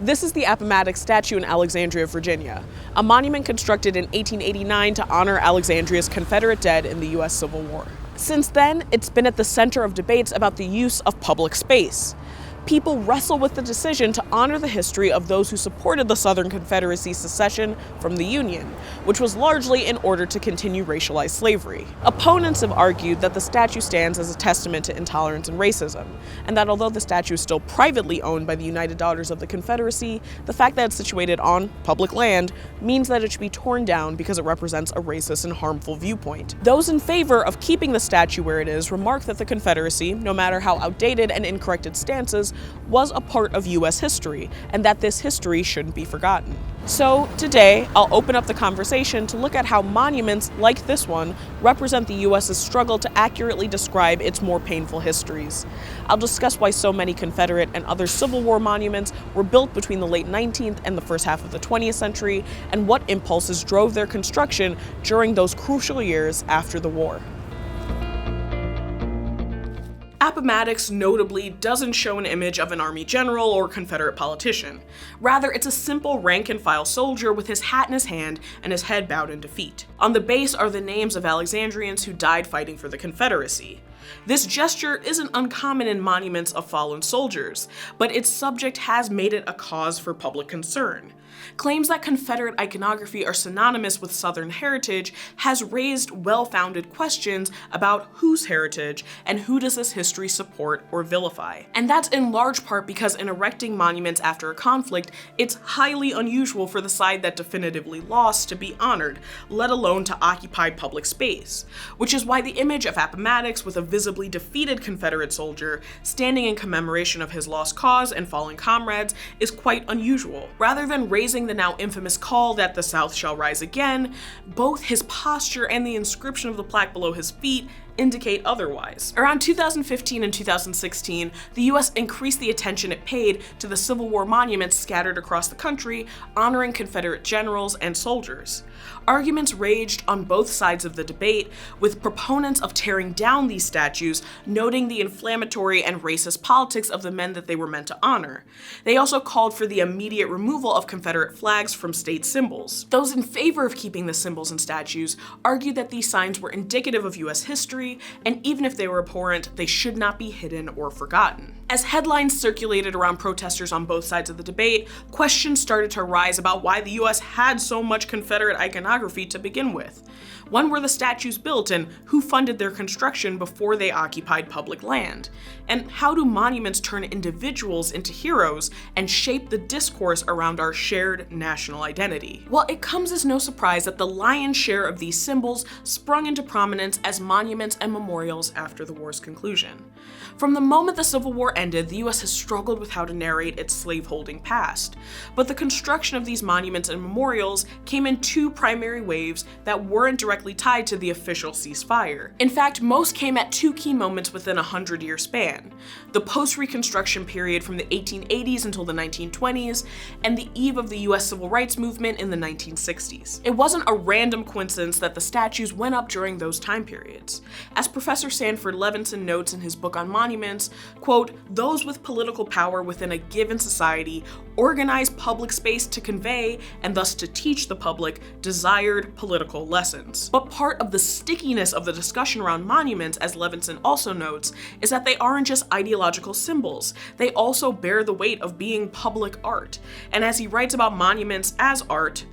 This is the Appomattox statue in Alexandria, Virginia, a monument constructed in 1889 to honor Alexandria's Confederate dead in the U.S. Civil War. Since then, it's been at the center of debates about the use of public space. People wrestle with the decision to honor the history of those who supported the Southern Confederacy's secession from the Union, which was largely in order to continue racialized slavery. Opponents have argued that the statue stands as a testament to intolerance and racism, and that although the statue is still privately owned by the United Daughters of the Confederacy, the fact that it's situated on public land means that it should be torn down because it represents a racist and harmful viewpoint. Those in favor of keeping the statue where it is remark that the Confederacy, no matter how outdated and incorrect its stances, was a part of U.S. history, and that this history shouldn't be forgotten. So today, I'll open up the conversation to look at how monuments like this one represent the U.S.'s struggle to accurately describe its more painful histories. I'll discuss why so many Confederate and other Civil War monuments were built between the late 19th and the first half of the 20th century, and what impulses drove their construction during those crucial years after the war. Appomattox notably doesn't show an image of an Army general or Confederate politician. Rather, it's a simple rank-and-file soldier with his hat in his hand and his head bowed in defeat. On the base are the names of Alexandrians who died fighting for the Confederacy. This gesture isn't uncommon in monuments of fallen soldiers, but its subject has made it a cause for public concern. Claims that Confederate iconography are synonymous with Southern heritage has raised well-founded questions about whose heritage and who does this history support or vilify. And that's in large part because in erecting monuments after a conflict, it's highly unusual for the side that definitively lost to be honored, let alone to occupy public space, which is why the image of Appomattox with a visibly defeated Confederate soldier standing in commemoration of his lost cause and fallen comrades is quite unusual. Rather than raising the now infamous call that the South shall rise again, both his posture and the inscription of the plaque below his feet indicate otherwise. Around 2015 and 2016, the US increased the attention it paid to the Civil War monuments scattered across the country, honoring Confederate generals and soldiers. Arguments raged on both sides of the debate, with proponents of tearing down these statues noting the inflammatory and racist politics of the men that they were meant to honor. They also called for the immediate removal of Confederate flags from state symbols. Those in favor of keeping the symbols and statues argued that these signs were indicative of US history, and even if they were abhorrent, they should not be hidden or forgotten. As headlines circulated around protesters on both sides of the debate, questions started to arise about why the US had so much Confederate iconography to begin with. When were the statues built, and who funded their construction before they occupied public land? And how do monuments turn individuals into heroes and shape the discourse around our shared national identity? Well, it comes as no surprise that the lion's share of these symbols sprung into prominence as monuments and memorials after the war's conclusion. From the moment the Civil War ended, the US has struggled with how to narrate its slaveholding past. But the construction of these monuments and memorials came in two primary waves that weren't directly tied to the official ceasefire. In fact, most came at two key moments within a 100-year span: the Post-reconstruction period from the 1880s until the 1920s, and the eve of the US Civil Rights Movement in the 1960s. It wasn't a random coincidence that the statues went up during those time periods. As Professor Sanford Levinson notes in his book on monuments, quote, "Those with political power within a given society organize public space to convey, and thus to teach the public, desired political lessons." But part of the stickiness of the discussion around monuments, as Levinson also notes, is that they aren't just ideological symbols. They also bear the weight of being public art. And as he writes about monuments as art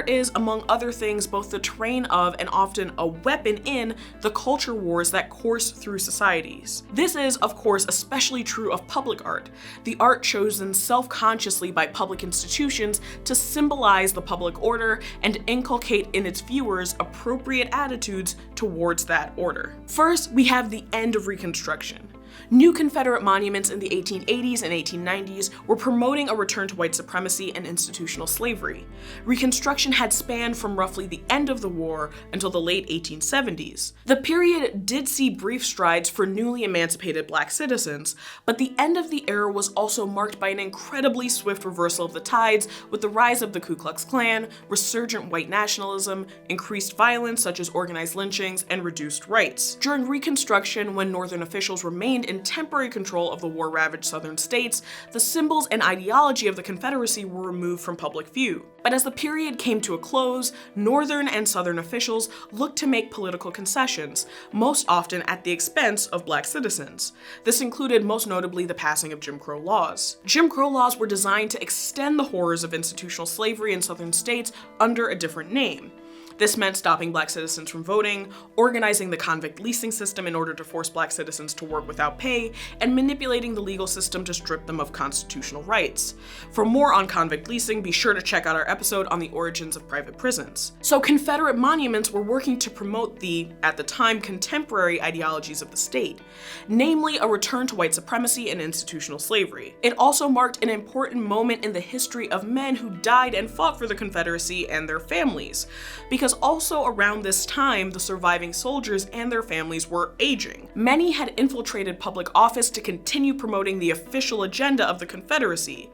is, among other things, both the terrain of and often a weapon in the culture wars that course through societies. This is, of course, especially true of public art, the art chosen self-consciously by public institutions to symbolize the public order and inculcate in its viewers appropriate attitudes towards that order. First, we have the end of Reconstruction. New Confederate monuments in the 1880s and 1890s were promoting a return to white supremacy and institutional slavery. Reconstruction had spanned from roughly the end of the war until the late 1870s. The period did see brief strides for newly emancipated Black citizens, but the end of the era was also marked by an incredibly swift reversal of the tides with the rise of the Ku Klux Klan, resurgent white nationalism, increased violence such as organized lynchings, and reduced rights. During Reconstruction, when Northern officials remained and temporary control of the war-ravaged southern states, the symbols and ideology of the Confederacy were removed from public view. But as the period came to a close, northern and southern officials looked to make political concessions, most often at the expense of black citizens. This included most notably the passing of Jim Crow laws. Jim Crow laws were designed to extend the horrors of institutional slavery in southern states under a different name. This meant stopping black citizens from voting, organizing the convict leasing system in order to force black citizens to work without pay, and manipulating the legal system to strip them of constitutional rights. For more on convict leasing, be sure to check out our episode on the origins of private prisons. So Confederate monuments were working to promote the, at the time, contemporary ideologies of the state, namely a return to white supremacy and institutional slavery. It also marked an important moment in the history of men who died and fought for the Confederacy and their families, because also around this time, the surviving soldiers and their families were aging. Many had infiltrated public office to continue promoting the official agenda of the Confederacy.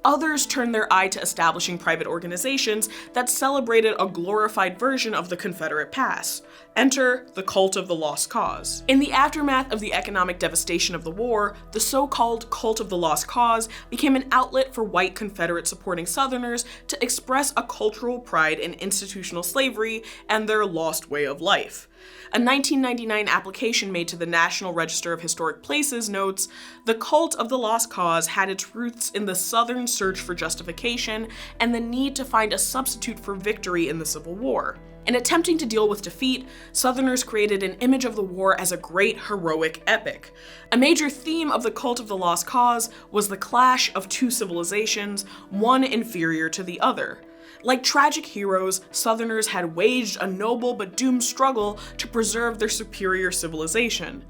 Others turned their eye to establishing private organizations that celebrated a glorified version of the Confederate past. Enter the cult of the lost cause. In the aftermath of the economic devastation of the war, the so-called cult of the lost cause became an outlet for white Confederate supporting Southerners to express a cultural pride in institutional slavery and their lost way of life. A 1999 application made to the National Register of Historic Places notes, "The cult of the lost cause had its roots in the Southern search for justification and the need to find a substitute for victory in the Civil War. In attempting to deal with defeat, Southerners created an image of the war as a great heroic epic. A major theme of the cult of the lost cause was the clash of two civilizations, one inferior to the other. Like tragic heroes, Southerners had waged a noble but doomed struggle to preserve their superior civilization.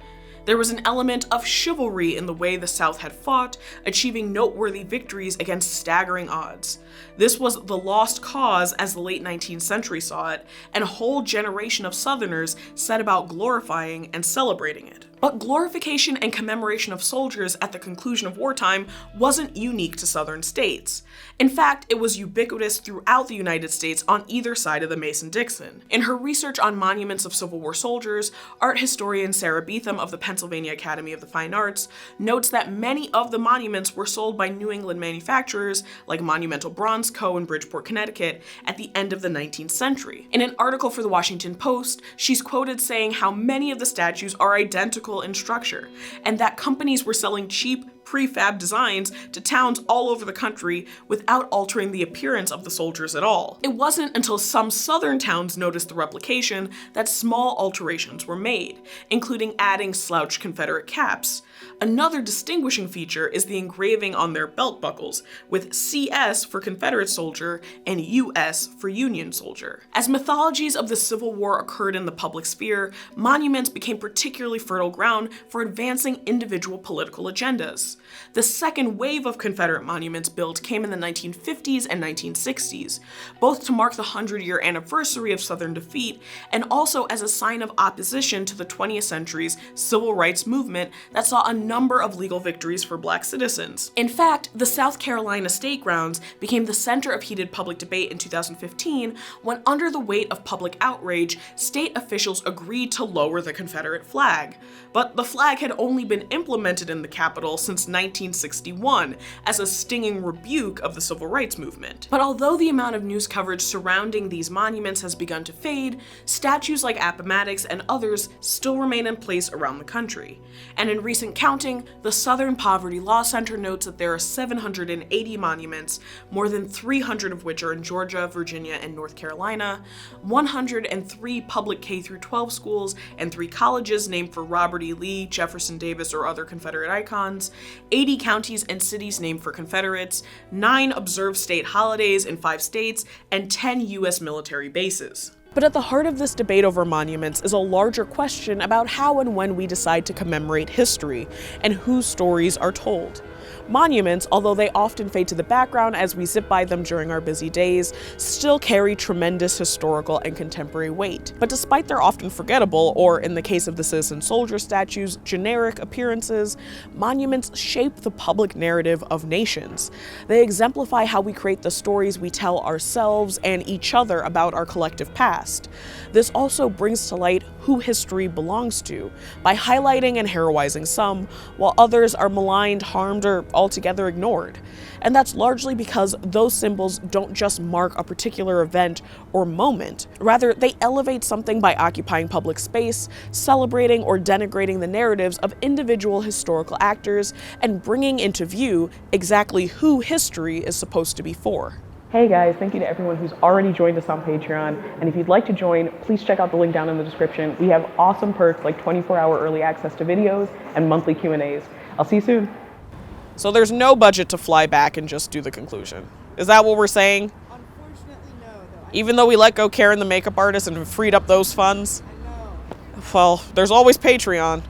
There was an element of chivalry in the way the South had fought, achieving noteworthy victories against staggering odds. This was the lost cause as the late 19th century saw it, and a whole generation of Southerners set about glorifying and celebrating it. But glorification and commemoration of soldiers at the conclusion of wartime wasn't unique to Southern states. In fact, it was ubiquitous throughout the United States on either side of the Mason-Dixon. In her research on monuments of Civil War soldiers, art historian Sarah Beetham of the Pennsylvania Academy of the Fine Arts notes that many of the monuments were sold by New England manufacturers like Monumental Bronze Co. in Bridgeport, Connecticut, at the end of the 19th century. In an article for the Washington Post, she's quoted saying how many of the statues are identical in structure, and that companies were selling cheap, prefab designs to towns all over the country without altering the appearance of the soldiers at all. It wasn't until some southern towns noticed the replication that small alterations were made, including adding slouched Confederate caps. Another distinguishing feature is the engraving on their belt buckles, with CS for Confederate soldier and US for Union soldier. As mythologies of the Civil War occurred in the public sphere, monuments became particularly fertile ground for advancing individual political agendas. The second wave of Confederate monuments built came in the 1950s and 1960s, both to mark the 100-year anniversary of Southern defeat and also as a sign of opposition to the 20th century's civil rights movement that saw a number of legal victories for black citizens. In fact, the South Carolina State Grounds became the center of heated public debate in 2015 when, under the weight of public outrage, state officials agreed to lower the Confederate flag. But the flag had only been implemented in the Capitol since 1961 as a stinging rebuke of the civil rights movement. But although the amount of news coverage surrounding these monuments has begun to fade, statues like Appomattox and others still remain in place around the country. And in recent counting, the Southern Poverty Law Center notes that there are 780 monuments, more than 300 of which are in Georgia, Virginia, and North Carolina, 103 public K-12 schools, and 3 colleges named for Robert E. Lee, Jefferson Davis, or other Confederate icons, 80 counties and cities named for Confederates, 9 observed state holidays in 5 states, and 10 U.S. military bases. But at the heart of this debate over monuments is a larger question about how and when we decide to commemorate history and whose stories are told. Monuments, although they often fade to the background as we zip by them during our busy days, still carry tremendous historical and contemporary weight. But despite their often forgettable, or in the case of the citizen soldier statues, generic appearances, monuments shape the public narrative of nations. They exemplify how we create the stories we tell ourselves and each other about our collective past. This also brings to light who history belongs to, by highlighting and heroizing some, while others are maligned, harmed, or altogether ignored. And that's largely because those symbols don't just mark a particular event or moment. Rather, they elevate something by occupying public space, celebrating or denigrating the narratives of individual historical actors, and bringing into view exactly who history is supposed to be for. Hey guys, thank you to everyone who's already joined us on Patreon. And if you'd like to join, please check out the link down in the description. We have awesome perks like 24-hour early access to videos and monthly Q&As. I'll see you soon. So there's no budget to fly back and just do the conclusion. Is that what we're saying? Unfortunately, no. Even though we let go Karen the makeup artist and freed up those funds? I know. Well, there's always Patreon.